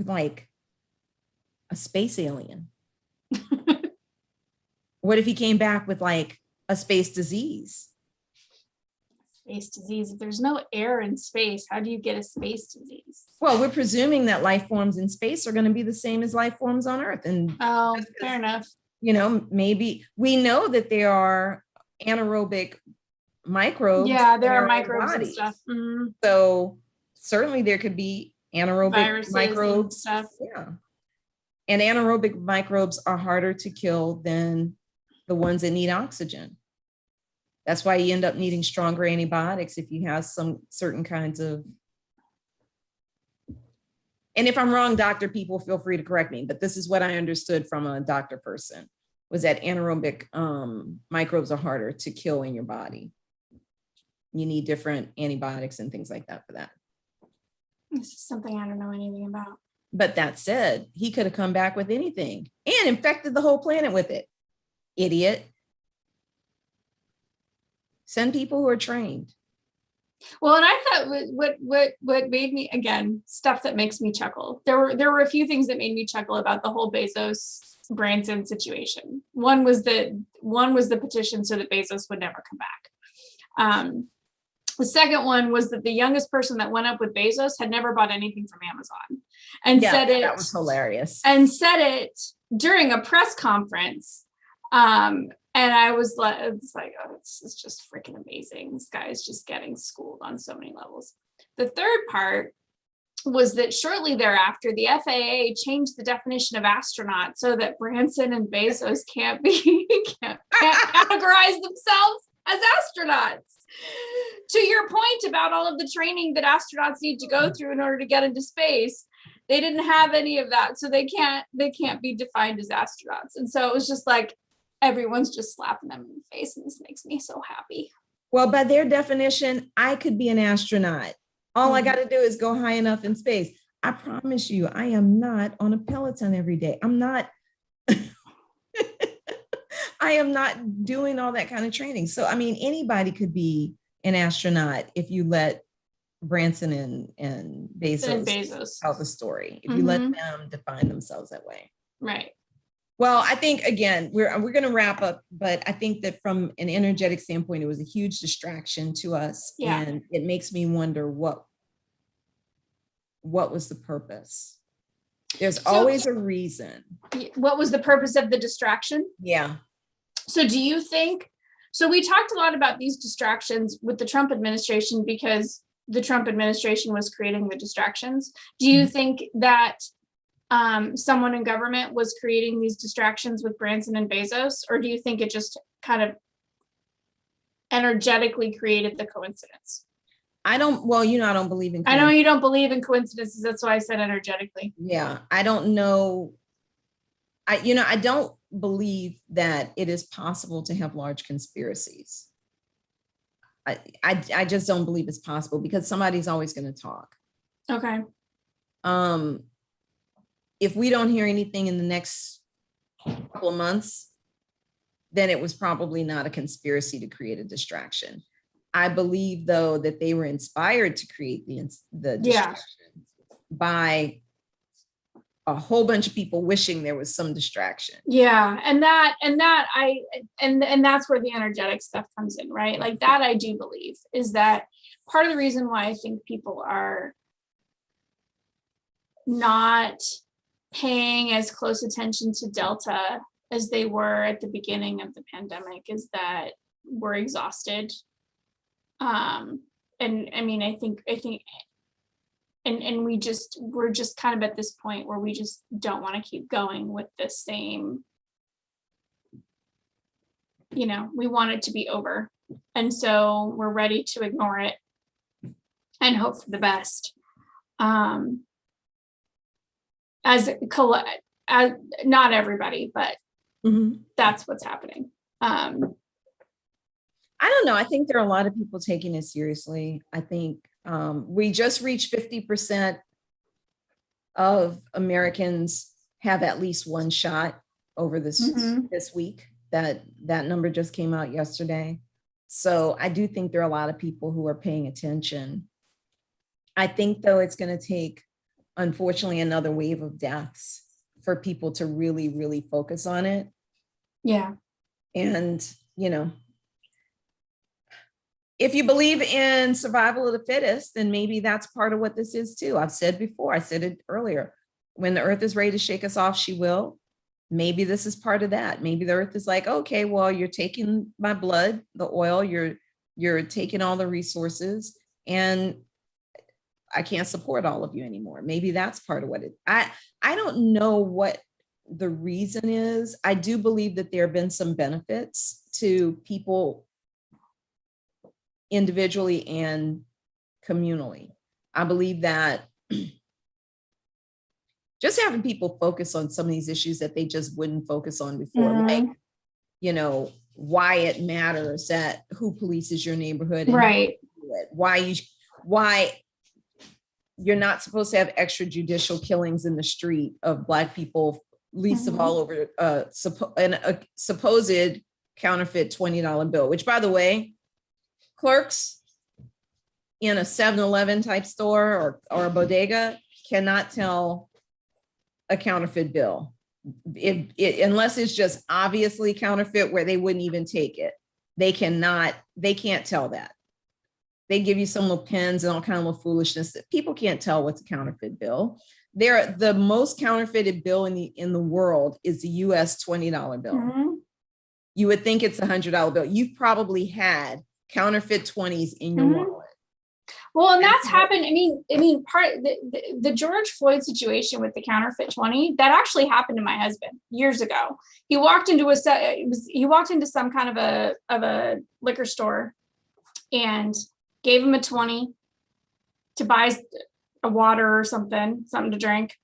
like a space alien? What if he came back with like a space disease? Space disease. If there's no air in space, how do you get a space disease? Well, we're presuming that life forms in space are going to be the same as life forms on Earth. And fair enough. Maybe we know that there are anaerobic microbes. Yeah, there are microbes and stuff. Mm-hmm. So certainly there could be anaerobic viruses microbes. And stuff. Yeah. And anaerobic microbes are harder to kill than the ones that need oxygen. That's why you end up needing stronger antibiotics if you have some certain kinds of. And if I'm wrong, doctor people, feel free to correct me, but this is what I understood from a doctor person, was that anaerobic microbes are harder to kill in your body. You need different antibiotics and things like that for that. This is something I don't know anything about. But that said, he could have come back with anything and infected the whole planet with it. Idiot. Send people who are trained. Well, and I thought what made me, again, stuff that makes me chuckle. There were a few things that made me chuckle about the whole Bezos Branson situation. One was the petition so that Bezos would never come back. The second one was that the youngest person that went up with Bezos had never bought anything from Amazon, and that was hilarious. And said it during a press conference. And I was like, oh, it's just freaking amazing. This guy is just getting schooled on so many levels. The third part was that shortly thereafter, the FAA changed the definition of astronaut so that Branson and Bezos can't categorize themselves as astronauts. To your point about all of the training that astronauts need to go through in order to get into space, they didn't have any of that, so they can't be defined as astronauts. And so it was just like everyone's just slapping them in the face, and this makes me so happy. Well, by their definition, I could be an astronaut. All I got to do is go high enough in space. I promise you, I am not on a Peloton every day. I'm not. I am not doing all that kind of training. So, I mean, anybody could be an astronaut if you let Branson and Bezos tell the story, if you let them define themselves that way. Right. Well, I think, again, we're going to wrap up, but I think that from an energetic standpoint, it was a huge distraction to us. Yeah. And it makes me wonder what was the purpose? There's always a reason. What was the purpose of the distraction? Yeah. So do you think, so we talked a lot about these distractions with the Trump administration because the Trump administration was creating the distractions. Do you think that someone in government was creating these distractions with Branson and Bezos, or do you think it just kind of energetically created the coincidence? I don't believe in. I know you don't believe in coincidences. That's why I said energetically. Yeah. I don't know. I don't believe that it is possible to have large conspiracies. I just don't believe it's possible because somebody's always going to talk. Okay. If we don't hear anything in the next couple of months, then it was probably not a conspiracy to create a distraction. I believe, though, that they were inspired to create the distraction by a whole bunch of people wishing there was some distraction. Yeah, and that's where the energetic stuff comes in, right? Like that, I do believe is that part of the reason why I think people are not paying as close attention to Delta as they were at the beginning of the pandemic is that we're exhausted. And I mean, I think and we're just kind of at this point where we just don't want to keep going with the same, we want it to be over. And so we're ready to ignore it and hope for the best. As not everybody, but that's what's happening. I don't know. I think there are a lot of people taking it seriously. I think we just reached 50% of Americans have at least one shot over this week. That number just came out yesterday. So I do think there are a lot of people who are paying attention. I think, though, it's going to take, unfortunately, another wave of deaths for people to really, really focus on it. Yeah. And, if you believe in survival of the fittest, then maybe that's part of what this is too. I've said before, I said it earlier, when the earth is ready to shake us off, she will. Maybe this is part of that. Maybe the earth is like, okay, well, you're taking my blood, the oil, you're taking all the resources, and I can't support all of you anymore. Maybe that's part of what I don't know what the reason is. I do believe that there have been some benefits to people individually and communally. I believe that just having people focus on some of these issues that they just wouldn't focus on before, like, why it matters that who polices your neighborhood, and right? Why you're not supposed to have extrajudicial killings in the street of Black people, least of all over a supposed counterfeit $20 bill, which, by the way, clerks in a 7-Eleven type store or a bodega cannot tell a counterfeit bill unless it's just obviously counterfeit, where they wouldn't even take it. they can't tell that. They give you some little pens and all kind of little foolishness that people can't tell what's a counterfeit bill. The most counterfeited bill in the world is the US $20 bill. Mm-hmm. You would think it's a $100 bill. You've probably had counterfeit 20s in your wallet. Well, and that's happened. I mean, part the George Floyd situation with the counterfeit 20, that actually happened to my husband years ago. He walked into some kind of a liquor store and gave him a 20 to buy a water or something to drink.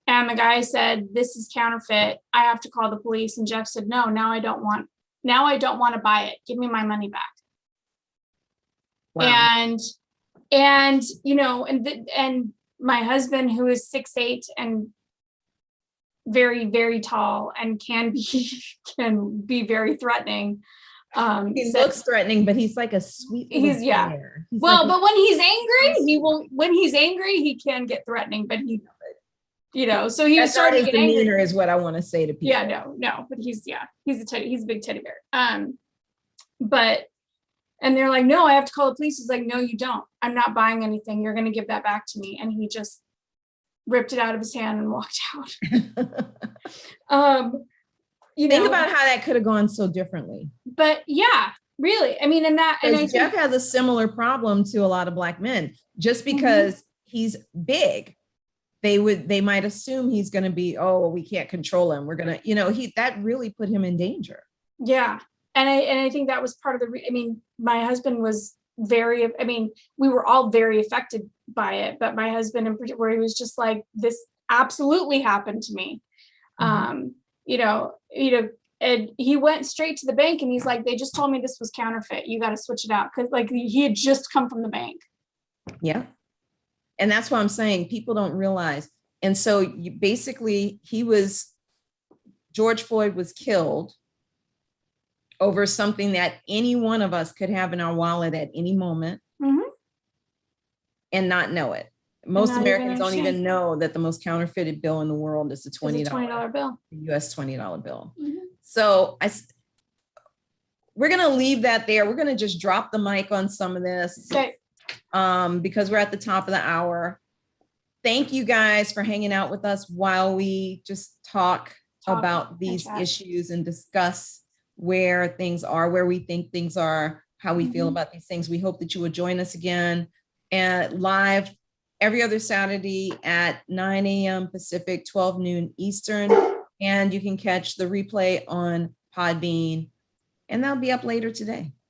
And the guy said, "This is counterfeit. I have to call the police." And Jeff said, "No, now I don't want to buy it. Give me my money back." Wow. And you know, and my husband, who is 6'8" and very, very tall and can be very threatening. He looks threatening, but he's like a sweet little bear. Well, but when he's angry, when he's angry, he can get threatening, but he, you know, so he was starting to get angry. Demeanor is what I want to say to people. Yeah, no, but he's a big teddy bear. And they're like, "No, I have to call the police." He's like, "No, you don't. I'm not buying anything. You're going to give that back to me." And he just ripped it out of his hand and walked out. Think about how that could have gone so differently. But yeah, really. I mean, and Jeff has a similar problem to a lot of Black men. Just because he's big, they might assume he's going to be, "Oh, we can't control him. We're going to," that really put him in danger. Yeah. And I think that was part of my husband was we were all very affected by it, but my husband in particular, he was just like, "This absolutely happened to me." And he went straight to the bank and he's like, "They just told me this was counterfeit. You got to switch it out." Cause like he had just come from the bank. Yeah. And that's why I'm saying people don't realize. And so George Floyd was killed over something that any one of us could have in our wallet at any moment and not know it. Most Americans don't even know that the most counterfeited bill in the world is the $20 bill, the US $20 bill. So we're going to leave that there. We're going to just drop the mic on some of this because we're at the top of the hour. Thank you guys for hanging out with us while we just talk about these issues and discuss where things are, where we think things are, how we feel about these things. We hope that you will join us again and live every other Saturday at 9 a.m. Pacific, 12 noon Eastern. And you can catch the replay on Podbean, and that'll be up later today.